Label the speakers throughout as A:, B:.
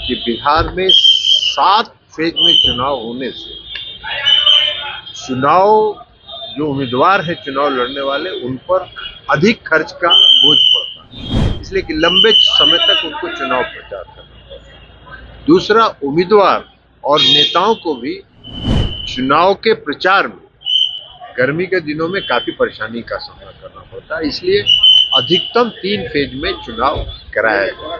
A: कि बिहार में 7 फेज में चुनाव होने से चुनाव जो उम्मीदवार है चुनाव लड़ने वाले उन पर अधिक खर्च का बोझ पड़ता है, इसलिए कि लंबे समय तक उनको चुनाव प्रचार करना पड़ता है। दूसरा, उम्मीदवार और नेताओं को भी चुनाव के प्रचार में गर्मी के दिनों में काफी परेशानी का सामना करना पड़ता है, इसलिए अधिकतम 3 फेज में चुनाव कराया गया।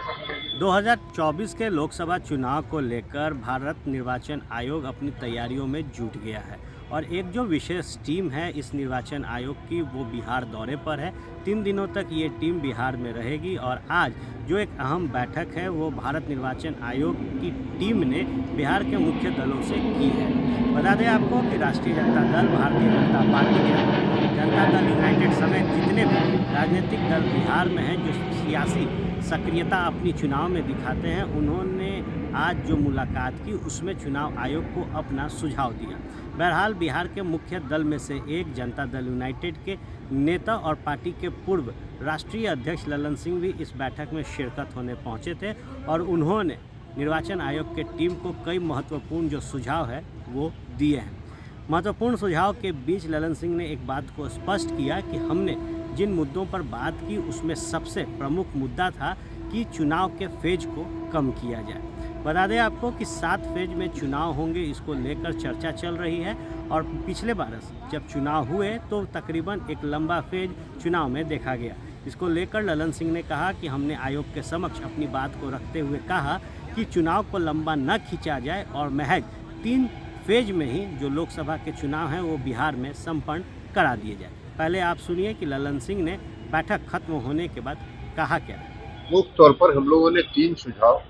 B: 2024 के लोकसभा चुनाव को लेकर भारत निर्वाचन आयोग अपनी तैयारियों में जुट गया है और एक जो विशेष टीम है इस निर्वाचन आयोग की वो बिहार दौरे पर है। 3 दिनों तक ये टीम बिहार में रहेगी और आज जो एक अहम बैठक है वो भारत निर्वाचन आयोग की टीम ने बिहार के मुख्य दलों से की है। बता दें आपको कि राष्ट्रीय जनता दल, भारतीय जनता पार्टी, जनता दल यूनाइटेड समेत जितने भी राजनीतिक दल बिहार में हैं जो सियासी सक्रियता अपनी चुनाव में दिखाते हैं, उन्होंने आज जो मुलाकात की उसमें चुनाव आयोग को अपना सुझाव दिया। बहरहाल बिहार के मुख्य दल में से एक जनता दल यूनाइटेड के नेता और पार्टी के पूर्व राष्ट्रीय अध्यक्ष ललन सिंह भी इस बैठक में शिरकत होने पहुंचे थे और उन्होंने निर्वाचन आयोग के टीम को कई महत्वपूर्ण जो सुझाव है वो दिए हैं। महत्वपूर्ण सुझाव के बीच ललन सिंह ने एक बात को स्पष्ट किया कि हमने जिन मुद्दों पर बात की उसमें सबसे प्रमुख मुद्दा था कि चुनाव के फेज को कम किया जाए। बता दें आपको कि 7 फेज में चुनाव होंगे, इसको लेकर चर्चा चल रही है और पिछले बार जब चुनाव हुए तो तकरीबन एक लंबा फेज चुनाव में देखा गया। इसको लेकर ललन सिंह ने कहा कि हमने आयोग के समक्ष अपनी बात को रखते हुए कहा कि चुनाव को लंबा न खींचा जाए और महज 3 फेज में ही जो लोकसभा के चुनाव हैं वो बिहार में संपन्न करा दिए जाए। पहले आप सुनिए कि ललन सिंह ने बैठक खत्म होने के बाद कहा क्या।
A: मुख्य तौर पर हम लोगों ने 3 सुझाव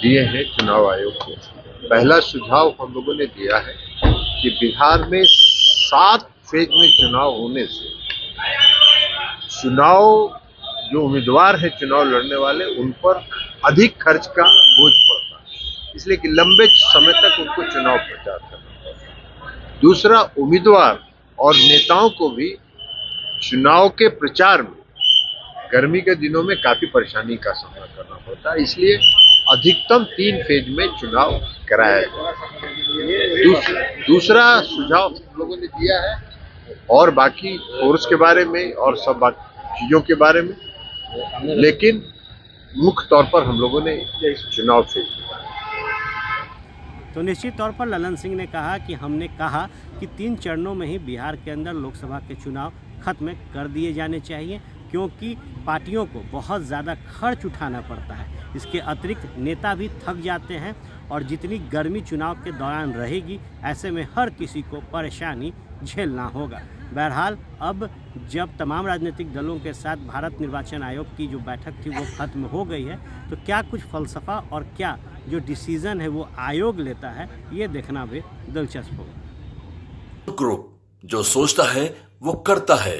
A: दिए हैं चुनाव आयोग को। पहला सुझाव हम लोगों ने दिया है कि बिहार में 7 फेज में चुनाव होने से चुनाव जो उम्मीदवार है चुनाव लड़ने वाले उन पर अधिक खर्च का बोझ पड़ता है, इसलिए कि लंबे समय तक उनको चुनाव प्रचार करना पड़ता है। दूसरा, उम्मीदवार और नेताओं को भी चुनाव के प्रचार में गर्मी के दिनों में काफी परेशानी का सामना करना पड़ता है, इसलिए अधिकतम 3 फेज में चुनाव कराया गया। दूसरा सुझाव हम लोगों ने दिया है और बाकी फोर्स के बारे में और सब बाकी चीजों के बारे में, लेकिन मुख्य तौर पर हम लोगों ने चुनाव फेज दिया।
B: तो निश्चित तौर पर ललन सिंह ने कहा कि हमने कहा कि 3 चरणों में ही बिहार के अंदर लोकसभा के चुनाव खत्म कर दिए जाने चाहिए क्योंकि पार्टियों को बहुत ज़्यादा खर्च उठाना पड़ता है। इसके अतिरिक्त नेता भी थक जाते हैं और जितनी गर्मी चुनाव के दौरान रहेगी ऐसे में हर किसी को परेशानी झेलना होगा। बहरहाल अब जब तमाम राजनीतिक दलों के साथ भारत निर्वाचन आयोग की जो बैठक थी वो खत्म हो गई है तो क्या कुछ फलसफा और क्या जो डिसीजन है वो आयोग लेता है ये देखना भी दिलचस्प होगा।
C: ग्रुप जो सोचता है वो करता है।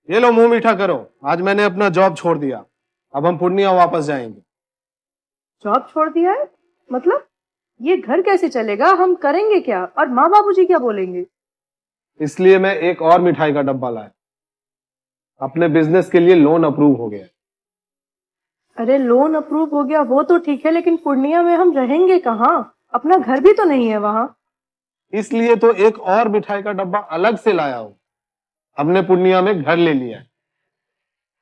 D: ये लो मुंह मीठा करो, आज मैंने अपना जॉब छोड़ दिया, अब हम पूर्णिया वापस जाएंगे।
E: जॉब छोड़ दिया है? मतलब ये घर कैसे चलेगा? हम करेंगे क्या और माँ बाबूजी क्या बोलेंगे?
D: इसलिए मैं एक और मिठाई का डब्बा लाया। अपने बिजनेस के लिए लोन अप्रूव हो गया।
E: अरे लोन अप्रूव हो गया वो तो ठीक है, लेकिन पूर्णिया में हम रहेंगे कहाँ? अपना घर भी तो नहीं है वहाँ।
D: इसलिए तो एक और मिठाई का डब्बा अलग से लाया हूँ। हमने पूर्णिया में घर ले लिया है,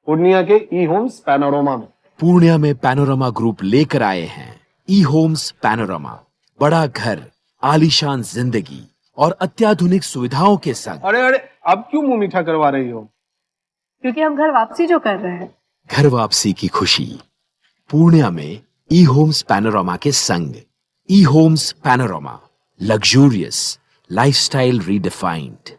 D: पूर्णिया के ई होम्स पैनोरमा में।
F: पूर्णिया में पैनोरमा ग्रुप लेकर आए हैं ई होम्स पैनोरमा। बड़ा घर, आलीशान जिंदगी और अत्याधुनिक सुविधाओं के संग।
D: अरे अरे अब क्यों मुंह मीठा करवा रही हो?
E: क्योंकि हम घर वापसी जो कर रहे हैं।
F: घर वापसी की खुशी पूर्णिया में ई होम्स पैनोरमा के संग। E homes panorama, luxurious lifestyle redefined.